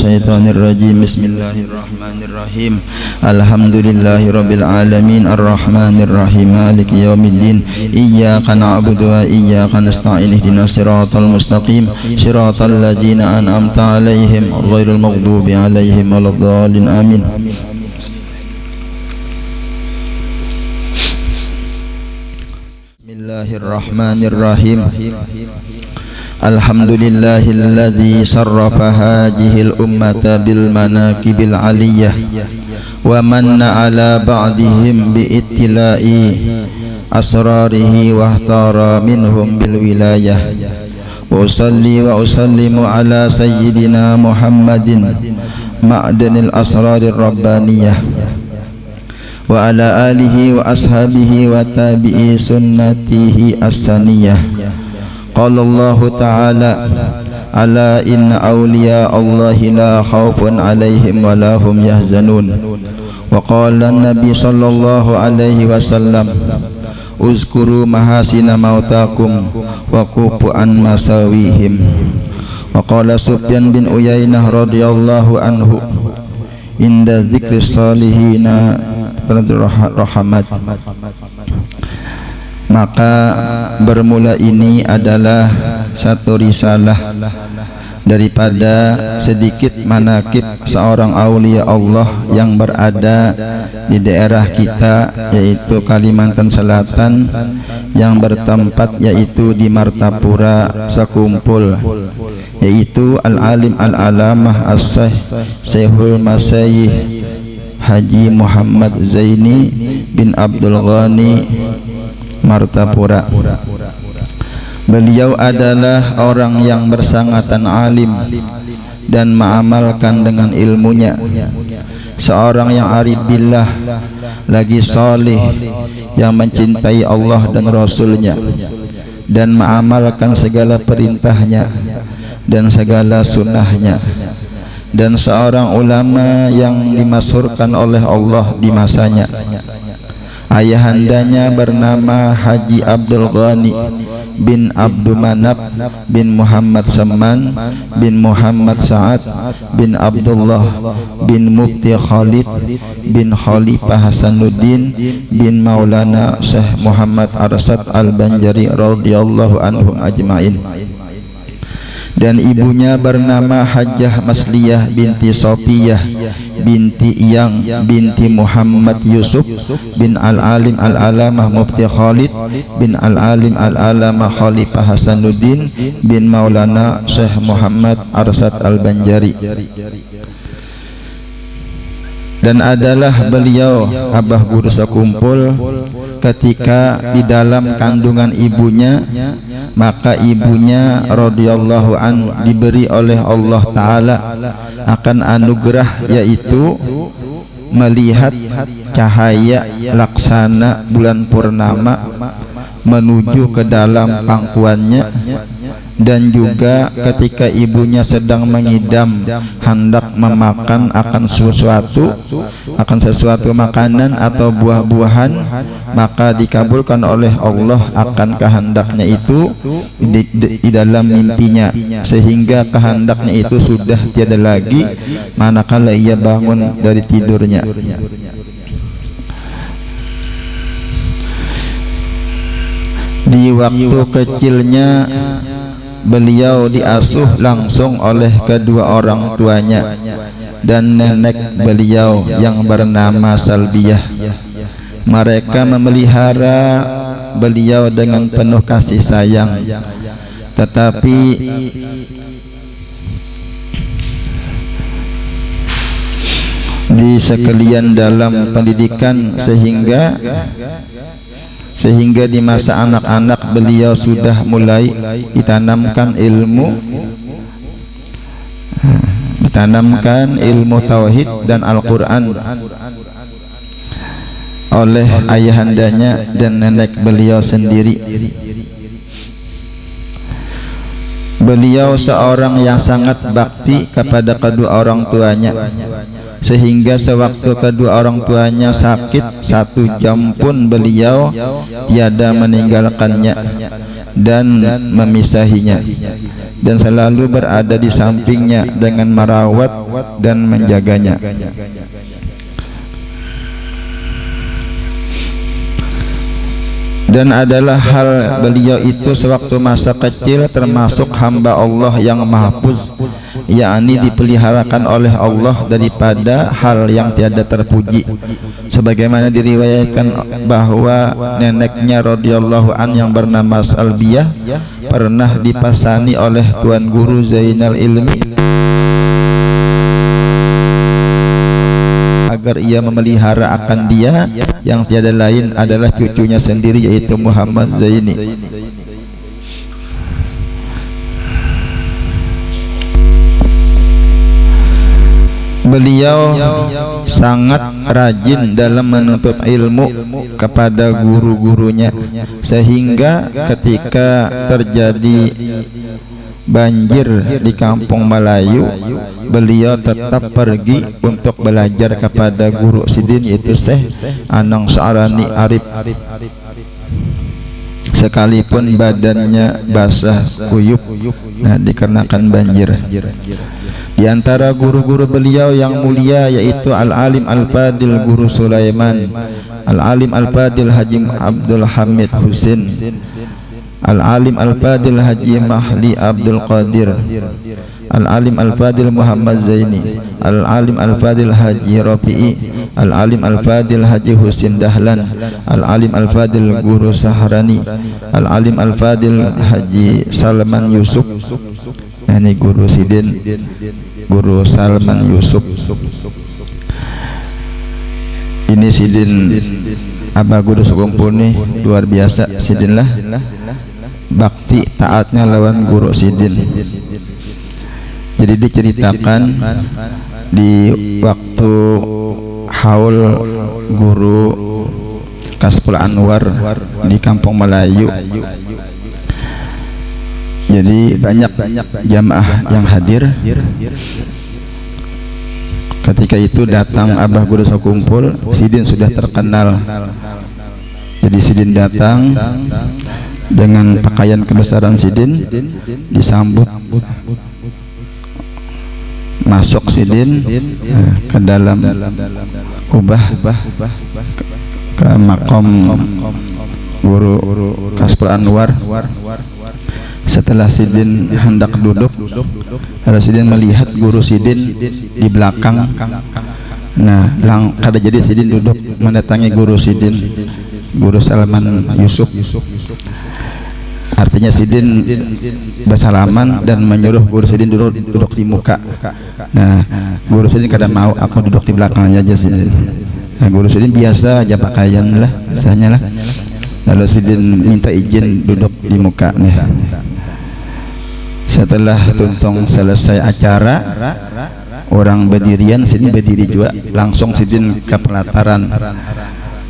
minasyaitonir rajim. Bismillahirrahmanirrahim. Alhamdulillahirabbil alamin arrahmanir rahim maliki yaumiddin. Iyyaka na'budu wa iyyaka nasta'in ihdinas siratal mustaqim siratal ladzina an'amta 'alaihim ghairil maghdubi 'alaihim waladdallin. Amin. Bismillahirrahmanirrahim. Alhamdulillahilladzi sarrafa hadhil ummata bil manaqibil aliyah wa manna ala ba'dihim bi ittila'i asrarihi wa ihtara minhum bil wilayah. Wa usalli wa usallimu ala sayyidina Muhammadin ma'danil asrarir rabbaniyah wa ala alihi wa ashabihi wa tabi'i sunnatihi as-saniyah. Qala Allah ta'ala ala inna awliya Allahi la khawfun alaihim wa la hum yahzanun. Wa qala an-nabi sallallahu alaihi wasallam uzkuru mahasina mautakum wa kufu an masawihim. Wa qala Sufyan bin Uyainah radhiyallahu anhu inda dzikri salihina rahmat. Maka bermula ini adalah satu risalah daripada sedikit manaqib seorang aulia Allah yang berada di daerah kita, yaitu Kalimantan Selatan, yang bertempat yaitu di Martapura sekumpul, yaitu Al-Alim Al-Alamah As-Syekhul Masyayikh Haji Muhammad Zaini bin Abdul Ghani Martapura. Beliau adalah orang yang bersangatan alim dan mengamalkan dengan ilmunya, seorang yang arif billah, lagi salih, yang mencintai Allah dan Rasulnya dan mengamalkan segala perintahnya dan segala sunnahnya, dan seorang ulama yang dimasyhurkan oleh Allah di masanya. Ayahandanya bernama Haji Abdul Ghani bin Abdul Manap bin Muhammad Saman bin Muhammad Sa'ad bin Abdullah bin Mufti Khalid bin Khalifah Hasanuddin bin Maulana Syekh Muhammad Arsad Al-Banjari radhiyallahu anhum ajmain. Dan ibunya bernama Hajjah Masliyah binti Sofiyah binti Iyang binti Muhammad Yusuf bin Al-Alim Al-Alamah Mufti Khalid bin Al-Alim Al-Alamah Khalifah Hasanuddin bin Maulana Syekh Muhammad Arsad Al-Banjari. Dan adalah beliau abah guru sekumpul ketika di dalam kandungan ibunya, maka ibunya radhiyallahu an diberi oleh Allah Ta'ala akan anugerah, yaitu melihat cahaya laksana bulan purnama menuju ke dalam pangkuannya, dan juga ketika ibunya sedang mengidam hendak memakan akan sesuatu makanan atau buah-buahan, maka dikabulkan oleh Allah akan kehendaknya itu di dalam mimpinya, sehingga kehendaknya itu sudah tiada lagi manakala ia bangun dari tidurnya. Di waktu kecilnya beliau diasuh langsung oleh kedua orang tuanya dan nenek beliau yang bernama Salbiyah. Mereka memelihara beliau dengan penuh kasih sayang, tetapi di sekalian dalam pendidikan, sehingga di masa anak-anak beliau sudah mulai ditanamkan ilmu tauhid dan Al-Quran oleh ayahandanya dan nenek beliau sendiri. Beliau seorang yang sangat bakti kepada kedua orang tuanya, sehingga sewaktu kedua orang tuanya sakit, 1 jam pun beliau tiada meninggalkannya dan memisahinya. dan selalu berada di sampingnya dengan merawat dan menjaganya. Dan adalah hal beliau itu sewaktu masa kecil termasuk hamba Allah yang mahfuz, yakni dipeliharakan oleh Allah daripada hal yang tiada terpuji, sebagaimana diriwayatkan bahwa neneknya radhiyallahu an yang bernama Salbiyah pernah dipasani oleh Tuan Guru Zainal Ilmi agar ia memelihara akan dia yang tiada lain adalah cucunya sendiri, yaitu Muhammad Zaini. Beliau sangat rajin dalam menuntut ilmu kepada guru-gurunya, sehingga ketika terjadi banjir di kampung Melayu, beliau tetap pergi untuk belajar kepada guru sidin, yaitu Syekh Anang Sa'rani Arif, sekalipun badannya basah kuyup dikarenakan banjir. Di antara guru-guru beliau yang mulia yaitu Al-Alim Al-Fadil Guru Sulaiman, Al-Alim Al-Fadil Haji Abdul Hamid Husin, Al-Alim Al-Fadil Haji Mahli Abdul Qadir, Al-Alim Al-Fadil Muhammad Zaini, Al-Alim Al-Fadil Haji Rafi'i, Al-Alim Al-Fadil Haji Husin Dahlan, Al-Alim Al-Fadil Guru Sahrani, Al-Alim Al-Fadil Haji Salman Yusuf. Nah, ini Guru Sidin, Guru Salman Yusuf. Ini Sidin Abah Guru Sukumpul nih luar biasa. Sidin lah bakti taatnya lawan Guru Sidin. Jadi diceritakan di waktu haul Guru Kasful Anwar di Kampung Melayu, jadi banyak jamaah yang hadir. Ketika itu datang Abah Guru Sukumpul, Sidin sudah terkenal. Jadi Sidin datang dengan pakaian kebesaran Sidin, disambut, masuk Sidin ke dalam kubah ke makom Guru Kasful Anwar. Setelah Sidin hendak duduk, lalu Sidin melihat Guru Sidin di belakang. Nah, kada jadi Sidin duduk mendatangi Guru Sidin, Guru Salman Yusuf. Artinya Sidin bersalaman dan menyuruh Guru Sidin duduk di muka. Nah, Guru Sidin kada mau, aku duduk di belakangnya aja Sidin. Nah, Guru Sidin biasa aja pakaian lah, biasanya lah. Lalu Sidin minta izin duduk di muka nih. Setelah tuntung selesai acara, orang berdirian, Sidin berdiri juga. Langsung Sidin ke pelataran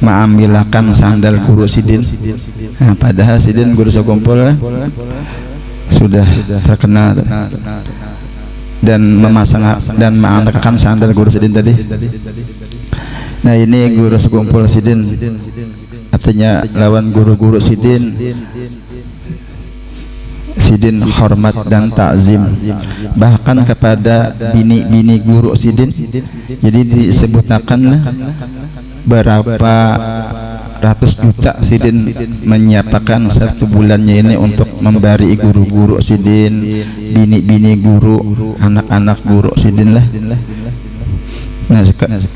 mengambilkan sandal Guru Sidin. Nah, padahal Sidin Guru Sukumpul sudah terkenal dan memasang dan mengangkatkan sandal Guru Sidin tadi. Nah, ini Guru Sukumpul Sidin, artinya lawan guru-guru Sidin. Sidin hormat dan takzim bahkan kepada bini-bini Guru Sidin. Jadi disebutkan berapa ratus juta Sidin menyiapkan satu bulannya ini untuk memberi guru-guru Sidin, bini-bini guru, anak-anak Guru Sidin lah. Nah,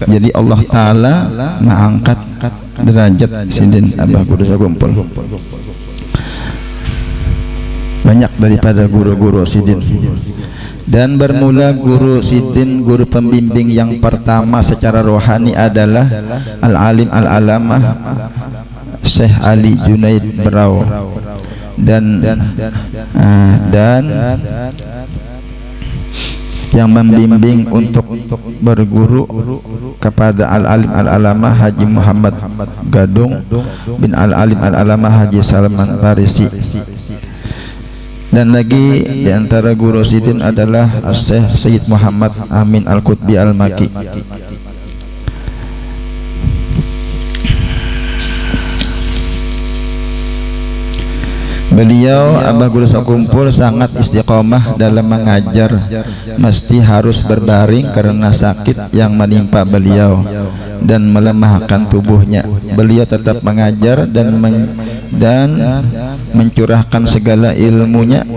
jadi Allah Ta'ala mengangkat derajat Sidin Abah Guru Sukumpul banyak daripada guru-guru Sidin. Dan bermula Guru Sidin, guru pembimbing yang pertama secara rohani adalah Al-Alim Al-Alamah Syekh Ali Junaid Berau. Dan yang membimbing untuk berguru kepada Al-Alim Al-Alamah Haji Muhammad Gadung bin Al-Alim Al-Alamah Haji Salman Farisi. Dan lagi di antara Guru Sidin adalah Syekh Sayyid Muhammad Amin Al-Qutbi Al-Maki. Beliau Abah Guru Sakumpul sangat istiqomah dalam mengajar, mesti harus berbaring karena sakit yang menimpa beliau dan melemahkan tubuhnya. Beliau tetap mengajar dan mencurahkan segala ilmunya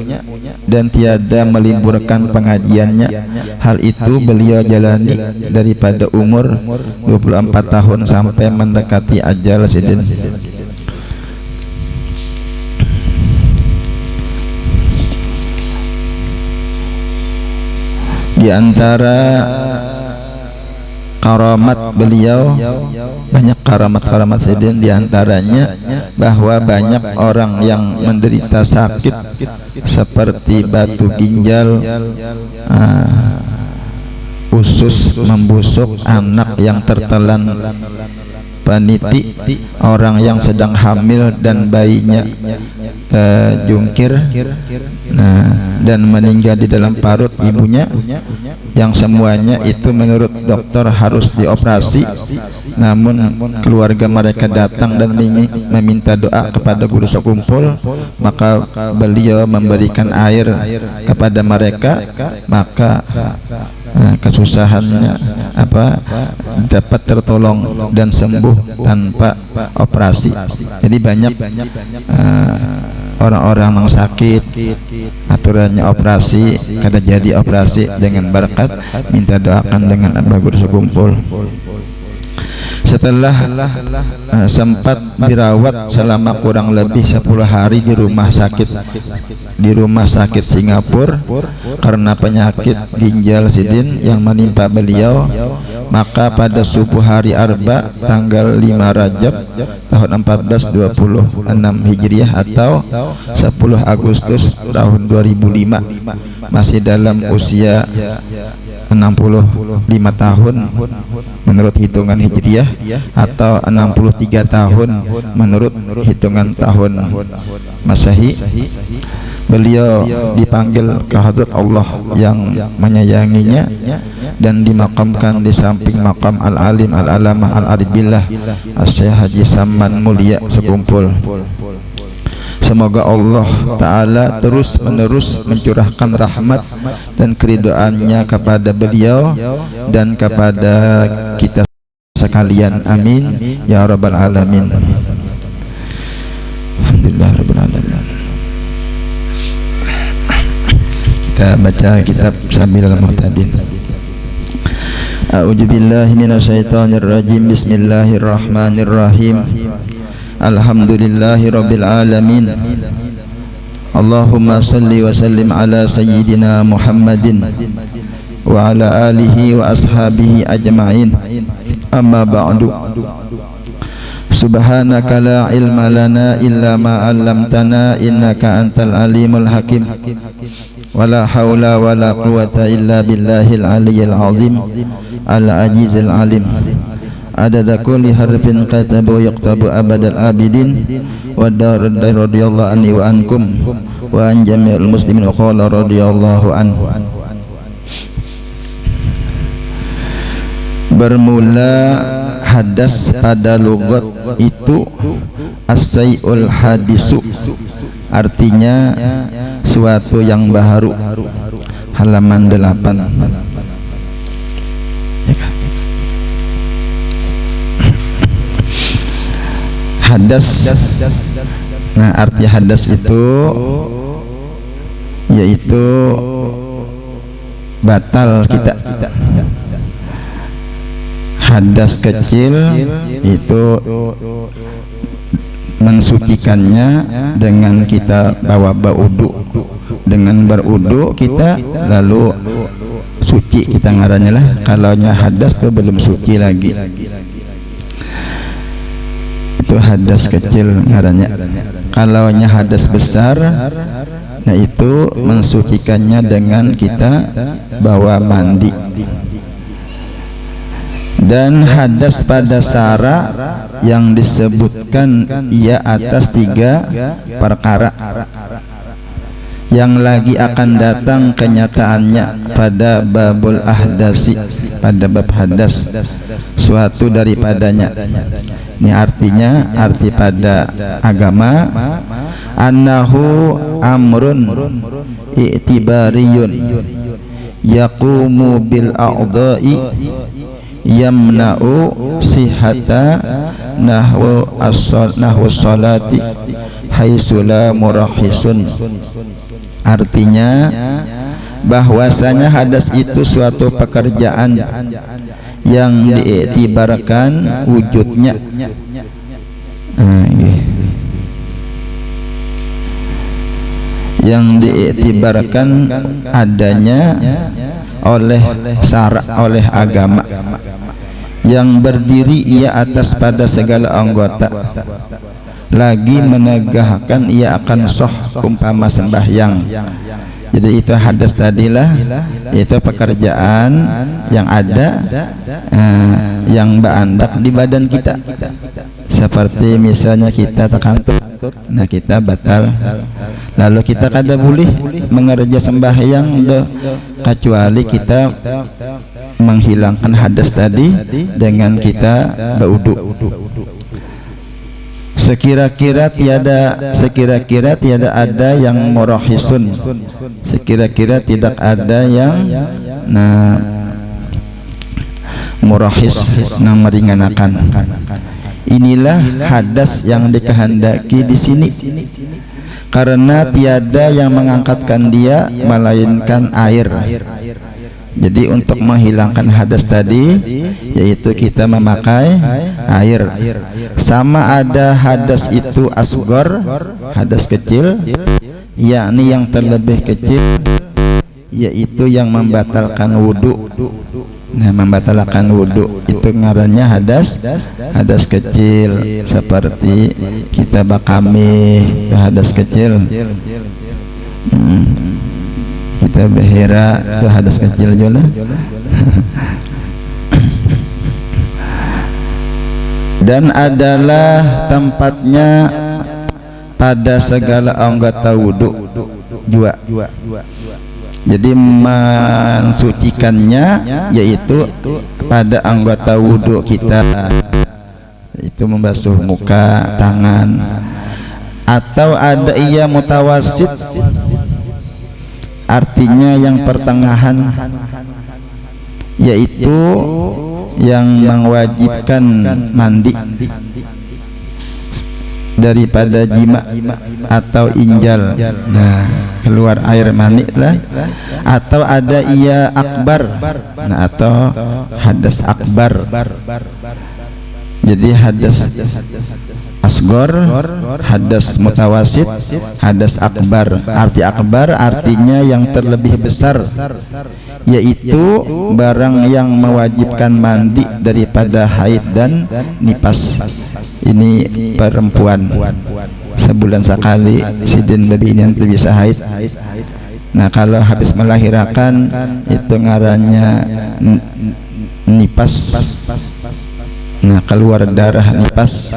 dan tiada meliburkan pengajiannya. Hal itu beliau jalani daripada umur 24 tahun sampai mendekati ajal sidin. Di antara karamat beliau, banyak karamat-karamat sidin, di antaranya bahwa banyak orang yang menderita sakit seperti batu ginjal, usus membusuk, anak yang tertelan peniti, orang yang sedang hamil dan bayinya terjungkir, dan meninggal di dalam parut ibunya, yang semuanya itu menurut dokter harus dioperasi, namun keluarga mereka datang dan meminta doa kepada Guru Sakumpul, maka beliau memberikan air kepada mereka, maka kesusahannya dapat tertolong dan sembuh tanpa operasi. Jadi banyak orang-orang yang sakit aturannya operasi, kada jadi operasi dengan berkat, minta doakan dengan Abah Guru Sakumpul. Setelah sempat dirawat selama kurang lebih 10 hari di rumah sakit Singapura karena penyakit ginjal sidin yang menimpa beliau, maka pada subuh hari Arba tanggal 5 Rajab tahun 1426 Hijriah atau 10 Agustus tahun 2005, masih dalam usia 65 tahun menurut hitungan Hijriah atau 63 tahun menurut hitungan tahun Masehi, beliau dipanggil ke hadrat Allah yang menyayanginya dan dimakamkan di samping makam Al-Alim Al-Alamah Al-Aribillah As-Syekh Haji Saman Mulia Sakumpul. Semoga Allah Ta'ala terus menerus mencurahkan rahmat dan keridhaannya kepada beliau dan kepada kita sekalian. Amin ya rabbal alamin. Alhamdulillah rabbil alamin. Kita baca kitab Sabilul Muhtadin. A'udzu billahi minasyaitonir rajim. Bismillahirrahmanirrahim. Alhamdulillahi rabbil alamin. Allahumma salli wa sallim ala sayyidina Muhammadin wa ala alihi wa ashabihi ajma'in. Amma ba'du. Subhanaka la ilma lana illa ma 'allamtana innaka antal alimul hakim. Wala haula wala quwwata illa billahil aliyyil azim al ajizil alim. Adada kulli harfin katabu yaktabu abadal abidin wa darad radhiyallahu anni wa ankum wa an jami'il muslimin wa qala radhiyallahu anhu. Bermula hadas pada lugat itu as-sayul hadisu, artinya suatu yang baru. Halaman 8. Hadas. Nah, arti hadas itu yaitu batal kita. Hadas kecil itu mensucikannya dengan kita bawa berwudu. Dengan berwudu kita lalu suci, kita ngarannya lah. Kalaunya hadas itu belum suci lagi, itu hadas kecil ngarannya. Kalaunya hadas besar, nah itu mensucikannya dengan kita bawa mandi. Dan hadas pada sara yang disebutkan ia atas 3 perkara. yang lagi akan datang kenyataannya pada babul ahdasi, pada bab hadas, suatu daripadanya. Ini artinya, arti pada agama, annahu amrun i'tibariyun yaqumu bil a'dha'i yamna'u sihata nahwu salati haitsu la murahisun. Artinya bahwasanya hadas itu suatu pekerjaan yang diiktibarkan wujudnya, yang diiktibarkan adanya oleh syarak, oleh agama, yang berdiri ia atas pada segala anggota, lagi menegakkan ia akan sah umpama sembahyang. Jadi itu hadas tadilah, itu pekerjaan yang ada, yang berandak di badan kita. Seperti misalnya kita terkantuk, nah kita batal, lalu kita kada boleh mengerja sembahyang kecuali kita menghilangkan hadas tadi dengan kita berwudu. Sekira-kira tiada ada yang murahisun, sekira-kira tidak ada yang murahis, meringankan. Inilah hadas yang dikehendaki di sini, karena tiada yang mengangkatkan dia melainkan air. Jadi untuk menghilangkan hadas tadi, yaitu kita memakai air. Sama ada hadas itu asghar, hadas kecil, yakni yang terlebih kecil, yaitu yang membatalkan wudu. Nah, membatalkan wudu itu ngarannya hadas kecil, seperti kita bakami hadas kecil. Kita behera itu hadas kecil juga. Dan adalah tempatnya pada segala anggota wudu juga. Jadi mensucikannya yaitu pada anggota wudu kita, itu membasuh muka, tangan, atau ada ia mutawasit, artinya yang pertengahan, yaitu yang mewajibkan mandi daripada jima atau injal. Nah, keluar air mani lah. Atau ada ia akbar, nah atau hadas akbar. Jadi hadas asghar, hadas mutawasit, hadas akbar. Arti akbar artinya yang terlebih besar, yaitu barang yang mewajibkan mandi daripada haid dan nipas. Ini perempuan sebulan sekali sidin babi ini yang bisa haid. Nah, kalau habis melahirkan itu ngarannya nipas. Nah, keluar darah nipas.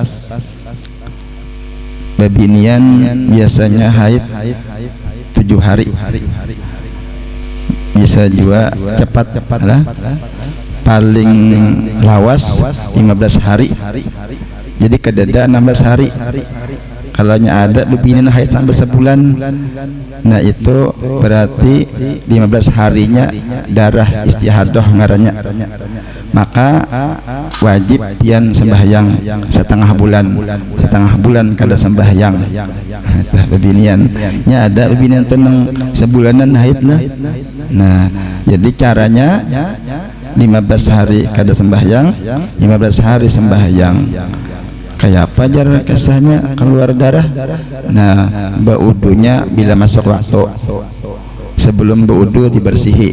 Babinian biasanya haid 7 hari, bisa juga cepat lah, paling lawas 15 hari. Jadi kedada 16 hari. Kalau ada babinian haid sampai sebulan, nah itu berarti 15 harinya darah istihadah ngarannya. Maka wajib pian sembahyang setengah bulan kada sembahyang. Babiniannya ada babinian tenang sebulanan haid lah. Nah, jadi caranya 15 hari kada sembahyang, 15 hari sembahyang. Kayak apa jar kisahnya keluar darah? Nah, baudunya bila masuk waktu, sebelum baudu dibersihi.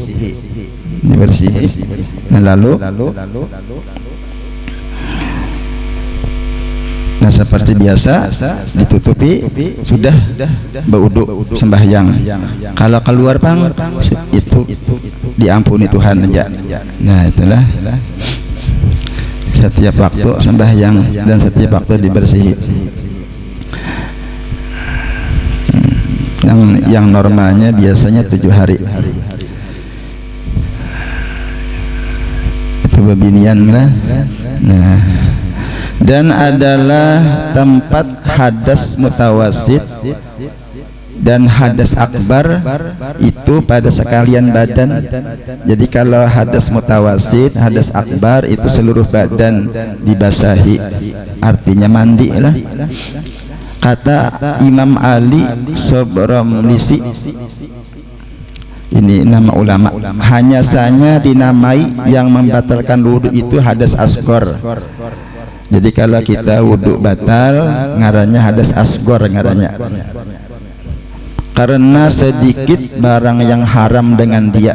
Nah, lalu nah seperti biasa ditutupi, sudah baudu sembahyang. Kalau keluar pang itu diampuni Tuhan aja. Nah, itulah setiap waktu sembahyang dan setiap waktu dibersihi. Nah, yang normalnya biasanya 7 hari. Itu babinian lah. Nah, dan adalah tempat hadas mutawasid dan hadas akbar itu pada sekalian badan. Jadi kalau hadas mutawasid, hadas akbar itu seluruh badan dibasahi, artinya mandi lah. Kata Imam Ali Sobramlisi, ini nama ulama, hanya saja dinamai yang membatalkan wudhu itu hadas asghar. Jadi kalau kita wudhu batal, ngarannya hadas asghar ngarannya. Karena sedikit barang yang haram dengan dia,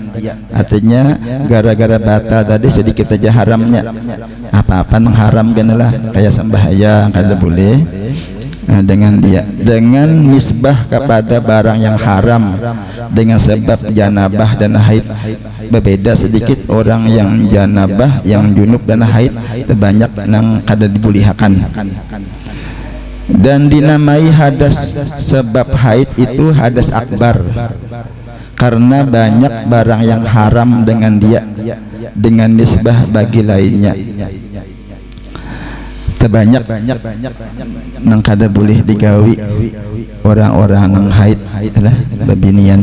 artinya gara-gara batal tadi sedikit saja haramnya. Apa-apa mengharamkan lah, kayak sembahyang kada boleh. Nah, dengan dia, dengan nisbah kepada barang yang haram dengan sebab janabah dan haid, berbeda sedikit. Orang yang janabah, yang junub dan haid terbanyak nang kada dibulihakan. Dan dinamai hadas sebab haid itu hadas akbar, karena banyak barang yang haram dengan dia dengan nisbah bagi lainnya. Terbanyak nang kada boleh digawi orang-orang nang haid lah, babinian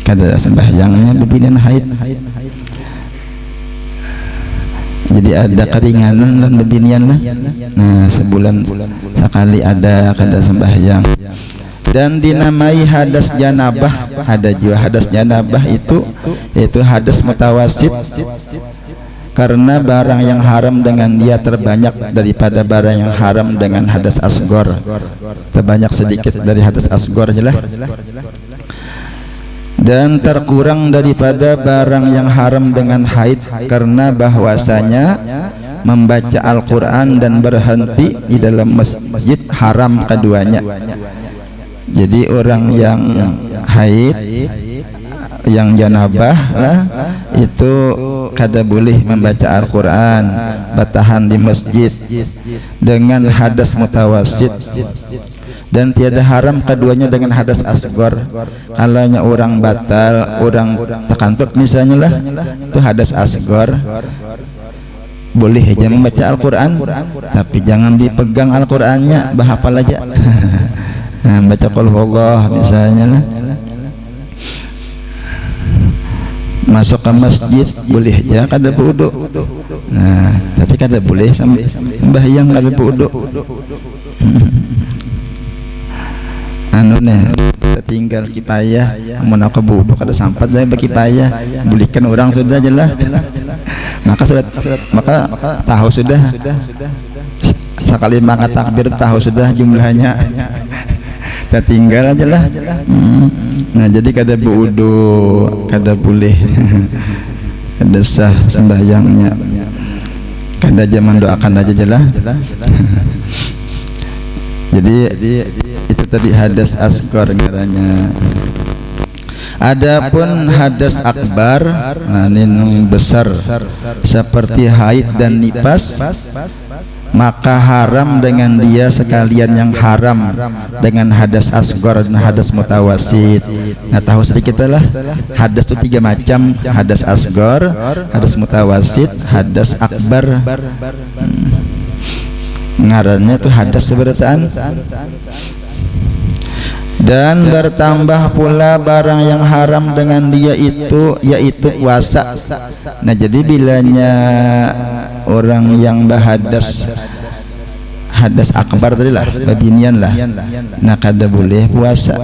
kada sembahyangnya babinian haid. Jadi ada keringanan dan babinian lah. Nah, sebulan sekali ada kada sembahyang. Dan dinamai hadas janabah, ada juga hadas janabah itu hadas mutawasid, karena barang yang haram dengan dia terbanyak daripada barang yang haram dengan hadas asghar. Terbanyak sedikit dari hadas asghar jelas. Dan terkurang daripada barang yang haram dengan haid, karena bahwasanya membaca Al-Quran dan berhenti di dalam masjid haram keduanya. Jadi orang yang haid, yang janabah lah, itu kada boleh membaca Al-Quran, bertahan di masjid dengan hadas mutawasid. Dan tiada haram keduanya dengan hadas asghar. Kalaunya orang batal, orang takantut misalnya lah, itu hadas asghar, boleh aja membaca Al-Quran, tapi jangan dipegang Al-Qurannya, bahapal aja. Nah, baca qul huwallah misalnya lah. Masuk ke masjid boleh aja kada berwudu. Nah, tapi kada boleh sampai sembahyang kada berwudu. Anu nih, tinggal kipayah, mun aku budu kada sampat saya berkipayah, bulikan orang sudah jelas. Maka tahu sudah sekali maka takbir tahu sudah jumlahnya. Kita tinggal aja lah. Nah, jadi kada budu, kada boleh, kada sah sembahyangnya, kada aja mendoakan aja jelas. Jadi itu tadi hadas asghar ngarannya. Adapun hadas akbar, nah ini besar seperti haid dan nifas, maka haram dengan dia sekalian yang haram dengan hadas asghar dan hadas mutawasid. Nah, tahu sedikit lah, hadas itu 3 macam: hadas asghar, hadas mutawasid, hadas akbar. Ngarannya itu hadas seberataan. Dan bertambah pula barang yang haram dengan dia itu, yaitu puasa. Nah, jadi bilanya orang yang berhadas hadas akbar tadi lah, babinian lah, nah kada boleh puasa,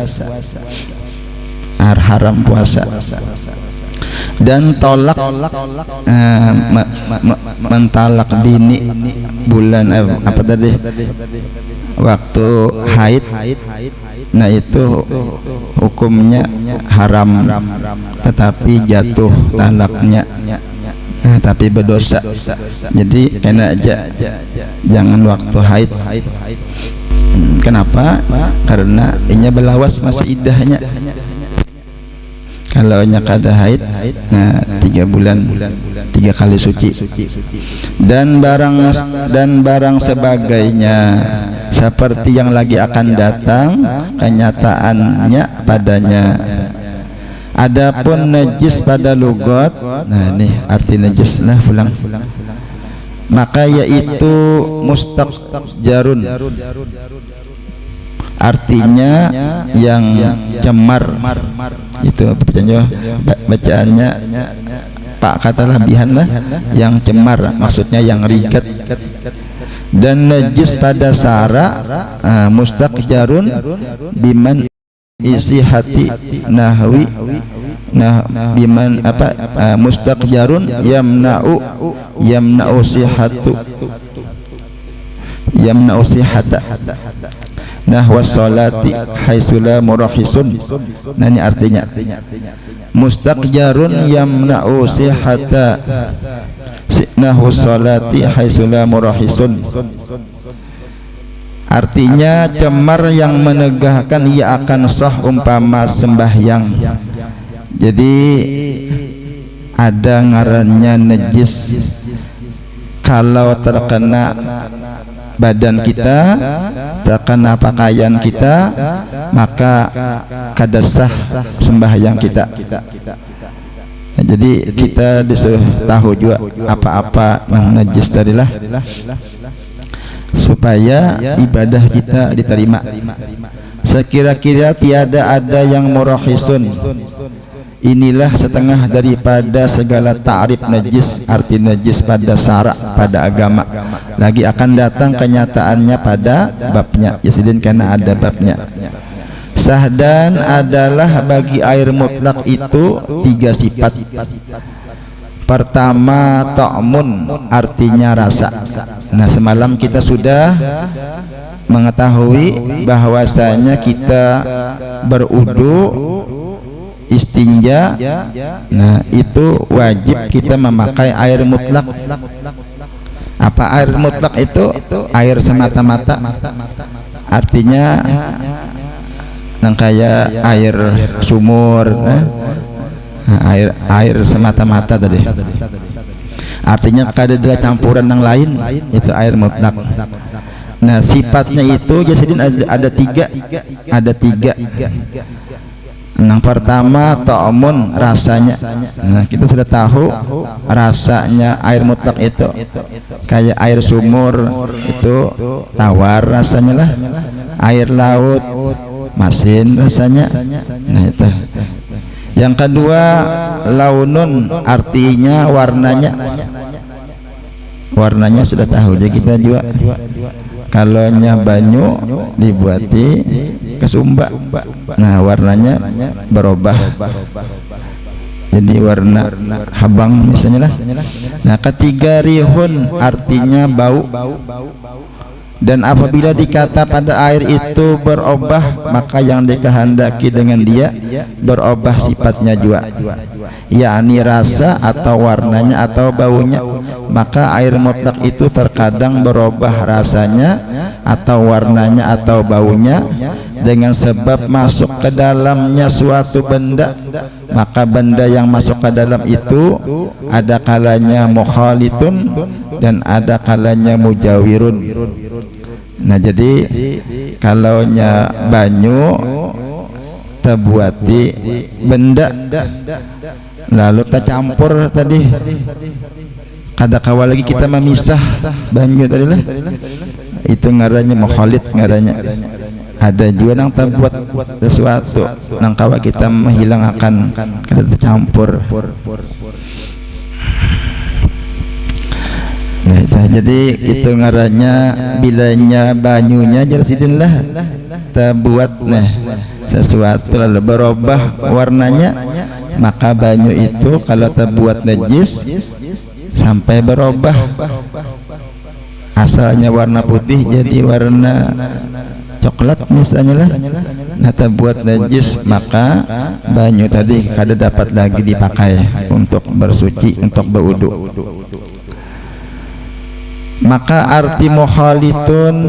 haram puasa. Dan tolak mentalak bini bulan apa tadi waktu haid, nah itu hukumnya haram, tetapi jatuh talaknya, nah, tapi berdosa. Jadi kena aja jangan waktu haid. Kenapa? Karena inya belawas masih iddahnya. Kalau nya kada haid, nah 3 bulan 3 kali suci. Dan barang sebagainya seperti yang lagi akan datang kenyataannya padanya. Adapun najis pada lugat, nah ini arti najis lah pulang, maka yaitu mustaqjarun, artinya yang cemar. Itu bacaannya Pak kata labihan lah, yang cemar maksudnya yang rigat. Dan najis pada sara mustaqjarun biman isi hati nahwi, nah biman apa mustaqjarun yamna'u sihata nah wassalati haitsula murahisun. Nah ini artinya mustaqjarun yamna'u sihata nah wassalati haitsula murahisun, artinya cemar yang menegahkan ia akan sah umpama sembahyang. Jadi ada ngarannya najis kalau terkena badan kita, terkena pakaian kita, maka kada sah sembahyang kita. Nah, jadi kita disuruh tahu juga apa-apa yang najis tadilah, supaya ibadah kita diterima. Sekira-kira tiada ada yang murahisun. Inilah setengah daripada segala ta'rif najis, arti najis pada syarak, pada agama. Lagi akan datang kenyataannya pada babnya. Yasidin karena ada babnya. Sahdan adalah bagi air mutlak itu 3 sifat. Pertama ta'mun, artinya rasa. Nah semalam kita sudah mengetahui bahwasanya kita berudu istinja, nah itu wajib kita memakai air mutlak. Apa air mutlak itu? Air semata-mata, artinya yang kayak air sumur, air semata-mata tadi, artinya kada ada campuran yang lain, itu air mutlak. Nah sifatnya itu Jasidin ada tiga. Yang pertama ta'mun, rasanya. Nah kita sudah tahu rasanya air mutlak itu kayak air sumur itu tawar rasanya lah, air laut masin rasanya. Nah itu. Yang kedua launun, artinya warnanya sudah tahu. Jadi kita juga kalau nya banyu dibuati kesumba, nah warnanya berubah jadi warna habang misalnya lah. Nah ketiga rihun, artinya bau. Dan apabila dikata pada air itu berubah, maka yang dikehendaki dengan dia berubah sifatnya juga, yakni rasa atau warnanya atau baunya. Maka air mutlak itu terkadang berubah rasanya atau warnanya atau baunya dengan sebab masuk ke dalamnya suatu benda. Maka benda yang masuk ke dalam itu ada kalanya mukhalitun dan ada kalanya mujawirun. Nah jadi kalau nya banyu terbuati benda lalu tercampur tadi, kada kawal lagi kita memisah banyu tadi lah, itu ngarannya mukhalit ngarannya. Ada juga yang terbuat sesuatu nang kawa kita menghilangkan kada tercampur. Nah, jadi itu ngarannya bilanya banyunya Jasidin lah terbuat nah sesuatu lalu berubah warnanya, maka banyu itu kalau terbuat najis sampai berubah, asalnya warna putih jadi warna coklat misalnya lah, nah terbuat najis, maka banyu tadi kada dapat lagi dipakai untuk bersuci, untuk berwudu. Maka arti mukhalitun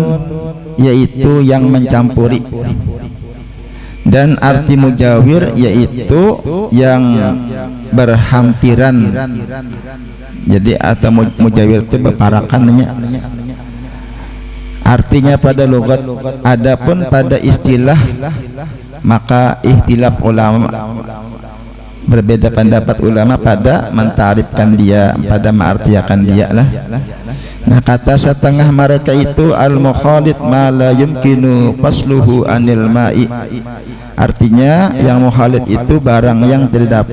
yaitu yang mencampuri. Dan arti mujawir yaitu yang berhampiran. Jadi atau mujawir itu beparakannya. Artinya pada logat. Adapun pada istilah maka ikhtilaf ulama, berbeda pendapat ulama pada mentarifkan dia, pada mengartikan dia lah. Nah, kata setengah mereka itu al-mukhalid ma la yumkinu fasluhu anil ma'i. Artinya yang mukhalid itu barang yang tidak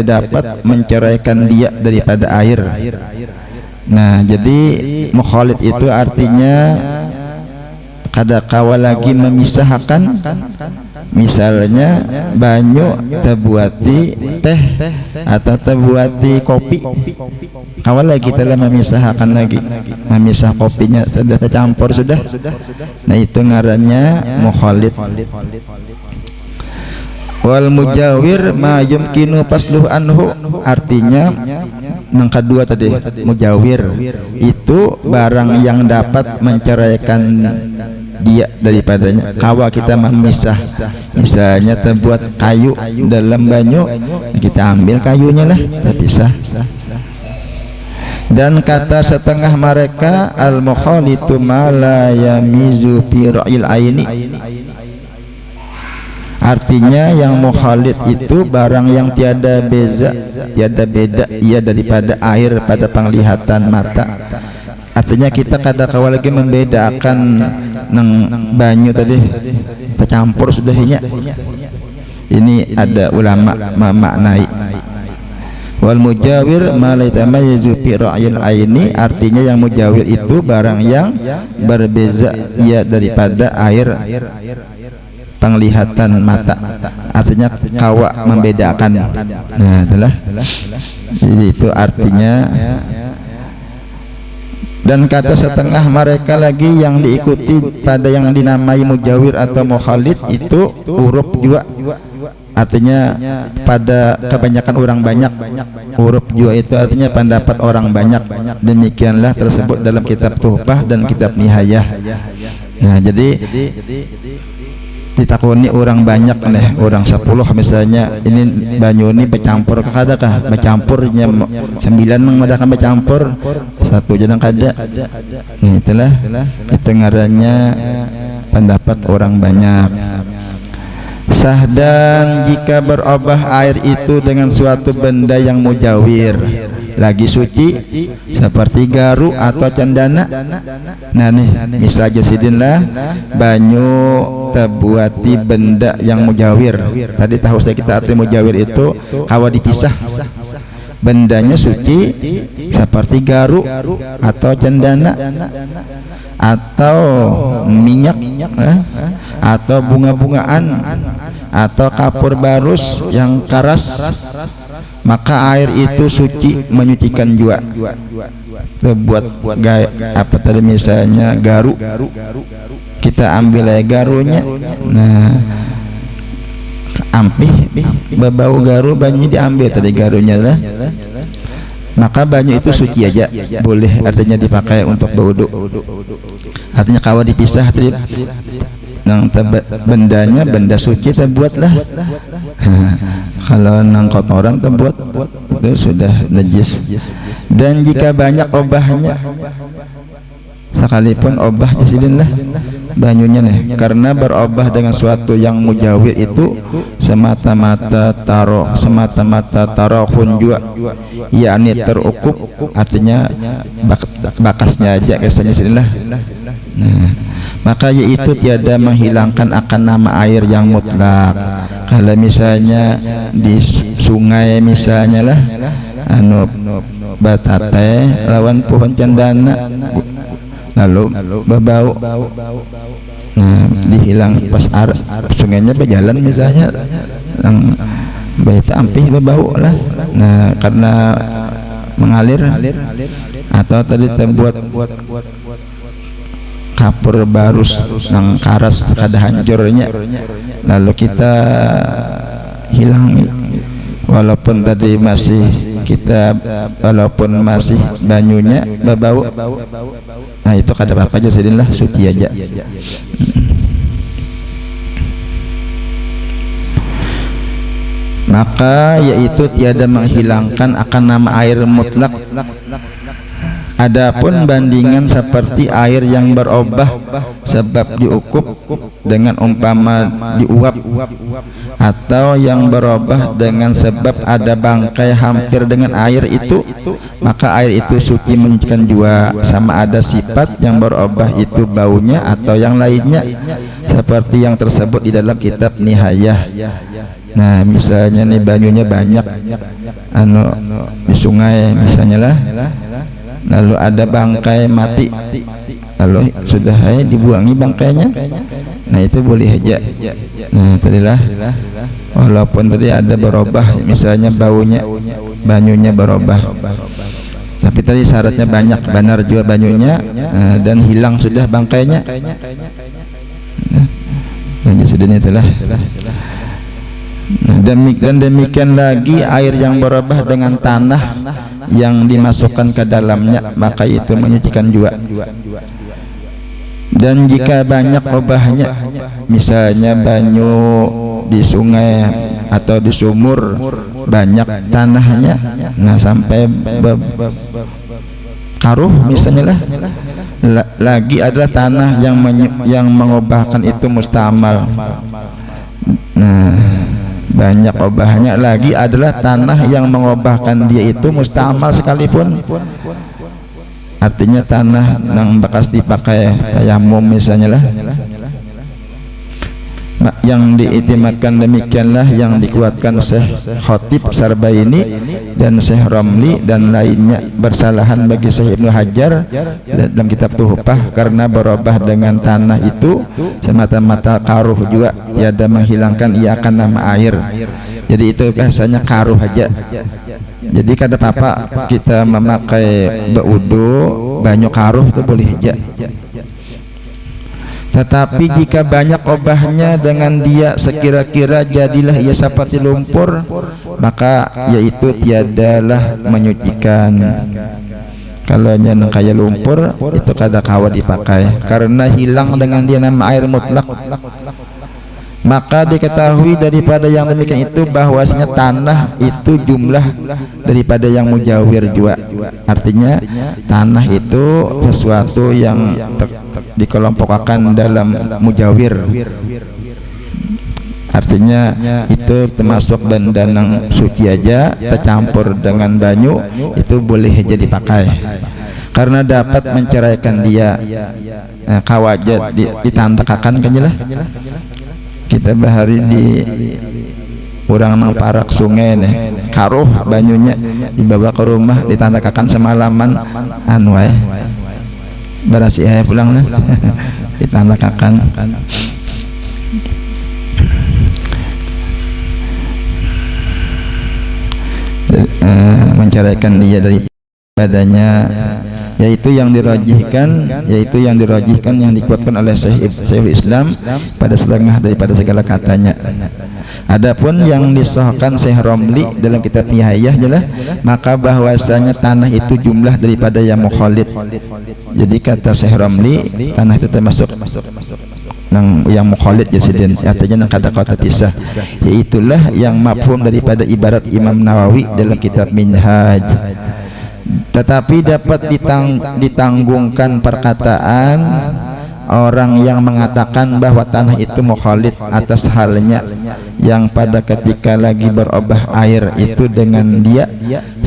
dapat menceraikan dia daripada air. Nah, jadi mukhalid itu artinya kada kawa lagi memisahkan. Misalnya banyu terbuati teh atau terbuati kopi, kawa lagi telah memisahkan lagi, memisah kopinya sudah tercampur sudah. Nah, itu ngarannya mukhalid. Wal mujawir ma yumkinu fasluhu anhu, artinya yang kedua tadi mujawir itu barang yang dapat menceraikan dia daripadanya. Kawa kita memisah, misalnya terbuat kayu dalam banyu, kita ambil kayunya lah, terpisah. Dan kata setengah mereka al-mukhalitu ma la yamizu fi ra'il aini, artinya yang mukhalid itu barang yang tiada beda ia daripada air pada penglihatan mata. Artinya kita kada kawa lagi membedakan nang banyu tadi tercampur sudahinya. Ini ada ulama memaknai. Wal mujawir ma la yatamayyazu fi ra'yil aini, artinya yang mujawir itu barang yang berbeza ia daripada air penglihatan mata, artinya kawa membedakan. Nah, itulah. Jadi itu artinya. Dan kata setengah mereka lagi yang diikuti pada yang dinamai mujawir atau mukhalid itu huruf jua. Artinya pada kebanyakan orang banyak. Huruf jua itu artinya pendapat orang banyak. Demikianlah tersebut dalam kitab Tuhfah dan kitab Nihayah. Nah, jadi ditakuni orang banyak nih, orang 10 misalnya, ini banyu ini bercampur ke kada kah? Bercampurnya 9 mengadakan bercampur, 1 jangan kada. Nah, itulah itu ngarannya pendapat orang banyak. Sah dan jika berubah air itu dengan suatu benda yang mujawir lagi suci seperti garu atau cendana. Nah nih misalnya sidinlah banyu terbuati benda yang mujawir. Tadi tahu saya kita arti mujawir itu kawa dipisah. Bendanya suci seperti garu atau cendana atau minyak atau bunga-bungaan atau kapur barus yang keras, maka air itu suci menyucikan jua. Terbuat apa tadi misalnya garu, kita ambil air garunya, nah ampih berbau garu, banyu diambil tadi garunya lah, maka banyu itu suci aja, boleh artinya dipakai untuk berwudu. Artinya kawa dipisah tadi nang bendanya benda suci terbuatlah. Kalau nang kotoran terbuat itu sudah najis. Dan jika banyak obahnya, sekalipun obahnya sidinlah banyunya nih, karena berobah dengan suatu yang mujawir itu semata-mata tarohun jua, yakni terukup, artinya bakasnya aja kesannya sidinlah. Nah, maka yaitu tiada menghilangkan akan nama air yang mutlak. Kalau misalnya di sungai misalnya lah anu batate lawan pohon cendana lalu berbau, nah dihilang pas sungainya berjalan misalnya yang baik ampih berbau lah. Nah karena mengalir atau tadi terbuat kapur barus yang karas kada hancurnya, lalu kita hilang walaupun tadi masih kita walaupun masih banyunya berbau. Nah itu kada apa aja sidinlah, suci aja. maka yaitu tiada menghilangkan akan nama air mutlak. Adapun bandingan seperti air yang berubah sebab diukup dengan umpama diuap, atau yang berubah dengan sebab ada bangkai hampir dengan air itu, maka air itu suci menunjukkan jua, sama ada sifat yang berubah itu baunya atau yang lainnya, seperti yang tersebut di dalam kitab Nihayah. Nah, misalnya nih banyunya banyak di sungai misalnya lah, lalu ada bangkai mati, lalu sudah dibuangi bangkainya, nah itu boleh aja. Nah tadilah walaupun tadi ada berubah misalnya baunya, banyunya berubah, tapi tadi syaratnya banyak, benar juga banyunya, dan hilang sudah bangkainya, nah sudah itulah. Dan demikian lagi air yang berubah dengan tanah yang dimasukkan ke dalamnya, maka itu menyucikan juga. Dan jika banyak ubahnya, misalnya banyu di sungai atau di sumur banyak tanahnya, nah sampai karuh misalnya lah, lagi adalah tanah yang mengubahkan itu mustamal. Nah banyak ubahnya lagi adalah tanah yang mengubahkan dia itu mustamal sekalipun, artinya tanah yang bekas dipakai tayamum misalnya lah, yang diiktimatkan demikianlah yang dikuatkan Syekh Khatib Sarbaini dan Syekh Romli dan lainnya. Bersalahan bagi Syekh Ibnu Hajar dalam kitab Tuhfah karena berubah dengan tanah itu semata-mata karuh juga, tiada menghilangkan ia akan nama air. Jadi itu biasanya karuh aja. Jadi kada apa-apa kita memakai berwudu banyu karuh itu boleh aja. Tetapi jika banyak obahnya dengan dia sekira-kira jadilah ia seperti lumpur, maka yaitu tiadalah menyucikan. Kalau yang kayak lumpur itu kada kawa dipakai karena hilang dengan dia nama air mutlak. Maka diketahui daripada yang demikian itu bahwasanya tanah itu jumlah daripada yang mujawir juga. Artinya tanah itu sesuatu yang dikelompokkan dalam mujawir. Artinya itu termasuk benda yang suci aja tercampur dengan banyu itu boleh aja dipakai karena dapat menceraikan dia. Kawaja ditandakakan kan jelas. Kita bahari di orang nang parak sungai nih, karuh banyunya dibawa ke rumah ditandakakan semalaman anwai berasi pulang lah ditandakakan. Menceraikan dia dari badannya, yaitu yang dirajihkan yang dikuatkan oleh Syekhul Islam pada setengah daripada segala katanya. Adapun yang disahkan Syekh Romli dalam kitab Nihayah jelas, maka bahwasanya tanah itu jumlah daripada yang mukhalid. Jadi kata Syekh Romli tanah itu termasuk yang mukhalid jasiden, artinya yang kada kata pisah. Yaitulah yang mafhum daripada ibarat Imam Nawawi dalam kitab Minhaj. Tetapi dapat ditanggungkan perkataan orang yang mengatakan bahwa tanah itu mukhalid atas halnya yang pada ketika lagi berubah air itu dengan dia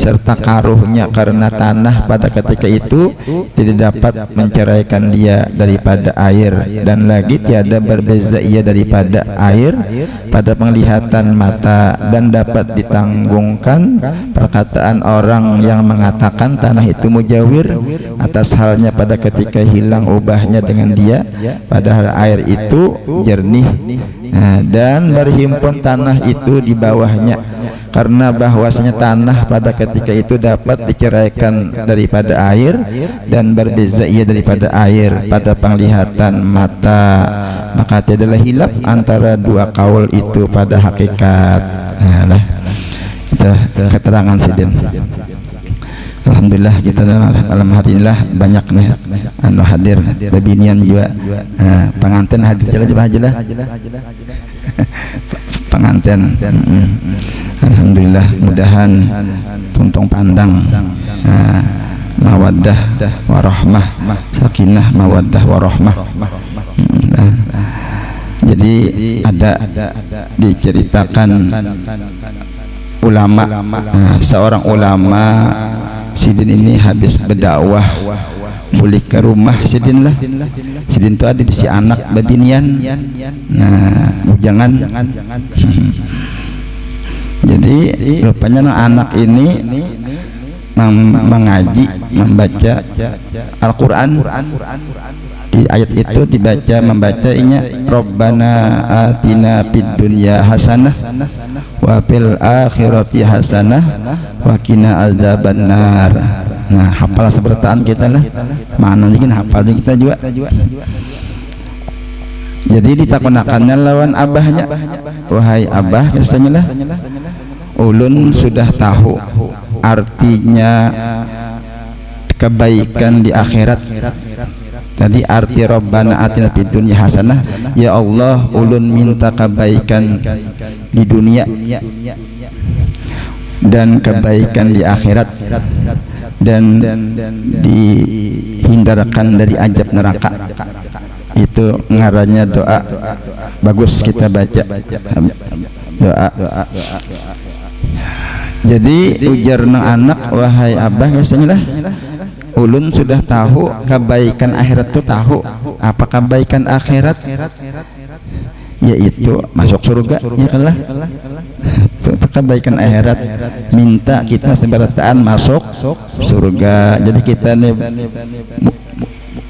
serta karuhnya, karena tanah pada ketika itu tidak dapat menceraikan dia daripada air, dan lagi tiada berbeza ia daripada air pada penglihatan mata. Dan dapat ditanggungkan perkataan orang yang mengatakan tanah itu mujawir atas halnya pada ketika hilang ubahnya dengan dia, padahal air itu jernih dan berhimpun tanah itu di bawahnya, karena bahwasanya tanah pada ketika itu dapat diceraikan daripada air dan berbeza ia daripada air pada penglihatan mata, maka tiadalah hilaf antara dua kaul itu pada hakikat. Nah, itu keterangan sidin. Alhamdulillah kita dalam hari inilah banyak nih anu hadir bebinian juga, pengantin hadir jelas. pengantin. Alhamdulillah, mudahan tuntung pandang, mawaddah warahmah, sakinah mawaddah warahmah. Jadi ada diceritakan ulama, seorang ulama Sidin ini habis berdakwah balik ke rumah Sidin lah. Sidin itu ada di si anak babinian, nah bujangan. Jadi rupanya anak ini mengaji, membaca Al-Quran. Di ayat itu membacanya Rabbana atina fid dunya hasanah wa fil akhirati hasanah wa qina adzabannar. Nah, hafal sebertaan kita lah. Maknanya kan hafal kita juga. Jadi ditakunakannya lawan abahnya, wahai abah, katanya lah, ulun sudah tahu artinya kebaikan di akhirat. Tadi arti Rabbana atina fid dunya hasanah, ya Allah, ulun minta kebaikan di dunia dan kebaikan di akhirat, dan dihindarkan dari azab neraka. Itu ngarannya doa. Bagus kita baca doa. Jadi ujar nang anak, wahai abah, katanya lah, ulun sudah tahu kebaikan akhirat itu tahu. Apa kebaikan akhirat? Yaitu masuk surga, ya kan lah. Itu kebaikan akhirat. Minta kita seberataan masuk surga. Jadi kita nih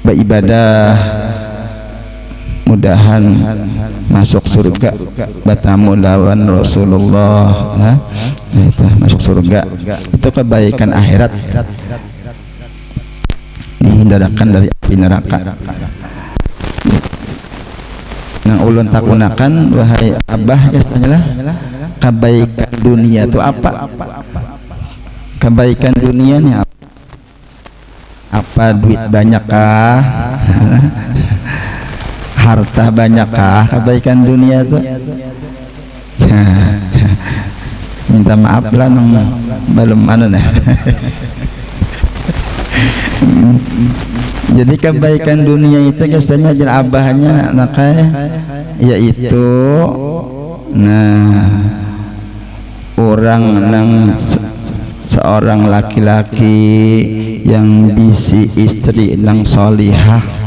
beribadah, mudahan masuk surga, bertamu lawan Rasulullah, itu masuk surga. Itu kebaikan akhirat, dihindarkan dari api neraka. Nah, ulun takunakan, wahai abah, katanya lah, kebaikan dunia itu apa? Kebaikan dunianya apa? Duit banyakkah? Harta banyakkah? Kebaikan dunia itu? Minta maaf lah, belum nih. Jadi kebaikan dunia itu biasanya ajar abahnya nakai, yaitu orang nang seorang laki-laki yang bisi istri nang solihah.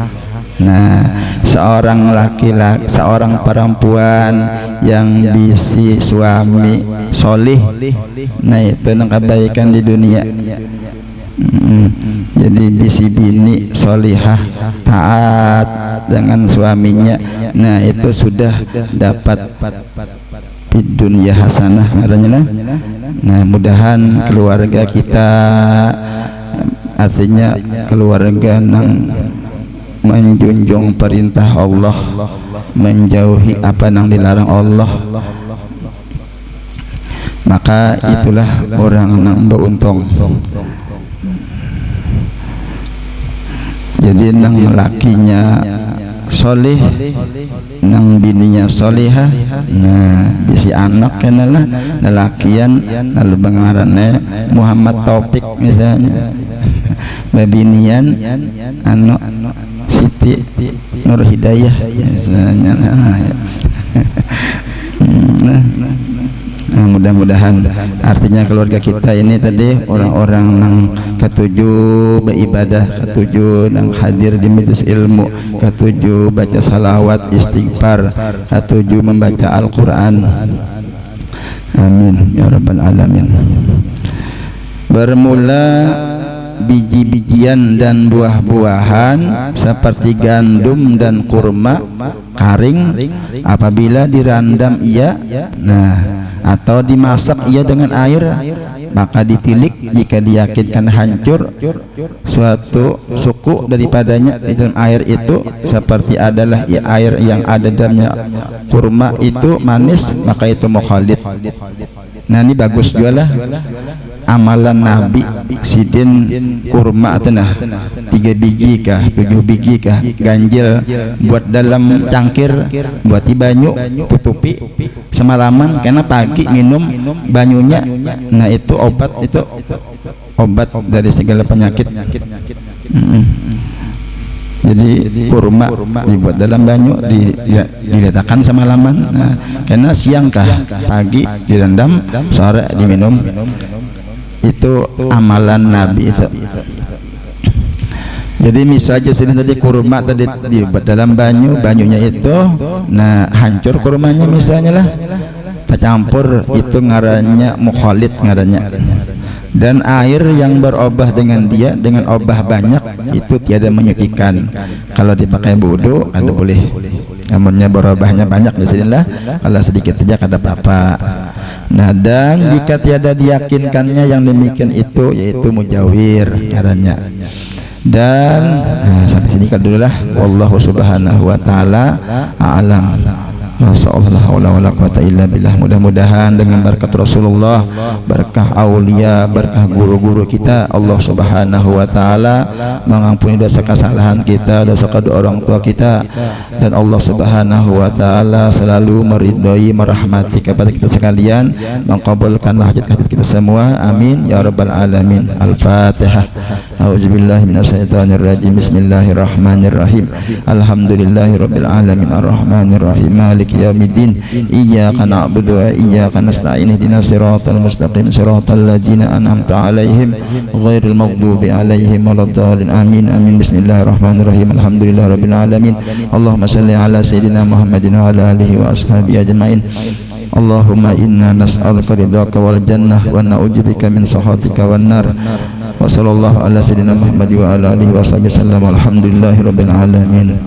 Seorang laki-laki, seorang perempuan yang bisi suami solih. Itu nang kebaikan di dunia. Jadi bisi bini solihah, taat dengan suaminya. Nah, itu sudah dapat fid dunya hasanah katanya lah. Nah, mudahan keluarga kita, artinya keluarga nang menjunjung perintah Allah, menjauhi apa yang dilarang Allah, maka itulah orang yang beruntung. Jadi nang lakinya soleh, nang bininya solihah. Nah, bisi anak kenalah lelakian, lalu bengarannya Muhammad Taufik misalnya, babinian anu Siti Nur Hidayah misalnya. Mudah-mudahan artinya keluarga kita ini tadi orang-orang yang ketujuh beribadah, ketujuh yang hadir di majelis ilmu, ketujuh baca salawat istighfar, ketujuh membaca Al-Quran. Amin ya rabbal alamin. Bermula biji-bijian dan buah-buahan seperti gandum dan kurma karing apabila dirandam ia, atau dimasak ia dengan air, maka ditilik jika diyakinkan hancur suatu suku daripadanya di dalam air itu, seperti adalah air yang ada dalamnya kurma itu manis, maka itu mukhalid. Nah, ini bagus juga lah amalan Nabi sidin kurma tenah 3 biji kah 7 biji kah ganjil buat dalam cangkir buat banyu tutupi semalaman karena pagi minum banyunya. Nah itu obat dari segala penyakit. Jadi kurma dibuat dalam banyu diletakkan semalaman. Nah, karena siang kah pagi direndam sore diminum. Itu amalan Nabi itu. Jadi misalnya sini tadi kurma tadi dibuat dalam banyunya itu, nah hancur kurmanya misalnya lah, tercampur itu ngarannya mukhalid ngarannya. Dan air yang berobah dengan dia dengan obah banyak itu tiada menyucikan. Kalau dipakai wudu ada boleh, namunnya berobahnya banyak bismillah, kalau sedikit saja kada apa-apa. Nah dan jika tiada diyakinkannya yang demikian itu yaitu mujawir caranya. Dan sampai sini kan dulu lah. Wallahu subhanahu wa ta'ala a'lam. Masyaallah wala quwata illa billah. Mudah-mudahan dengan berkat Rasulullah, berkah aulia, berkah guru-guru kita, Allah Subhanahu wa taala mengampuni dosa kesalahan kita, dosa kedua orang tua kita, dan Allah Subhanahu wa taala selalu meridhai, merahmati kepada kita sekalian, mengabulkan hajat-hajat kita semua. Amin ya rabbal alamin. Al-Fatihah. A'udzubillahi minasyaitonir rajim. Bismillahirrahmanirrahim. Alhamdulillahirabbil alamin arrahmanirrahim. Maliki yaumiddin. Iyyaka na'budu wa iyyaka nasta'in. Ihdinas siratal mustaqim siratal ladzina an'amta 'alaihim ghairil maghdubi 'alaihim waladdallin. Amin amin. Bismillahirrahmanirrahim. Alhamdulillahirabbil alamin. Allahumma shalli ala sayyidina Muhammadin wa ala alihi wa ashabihi ajmain. Allahumma inna nas'aluka ridhaka wal jannah wa na'udzubika min sakhatika wan nar. Wa sallallahu ala sayyidina Muhammad wa ala alihi wa sahbihi sallam. Alhamdulillahirabbil alamin.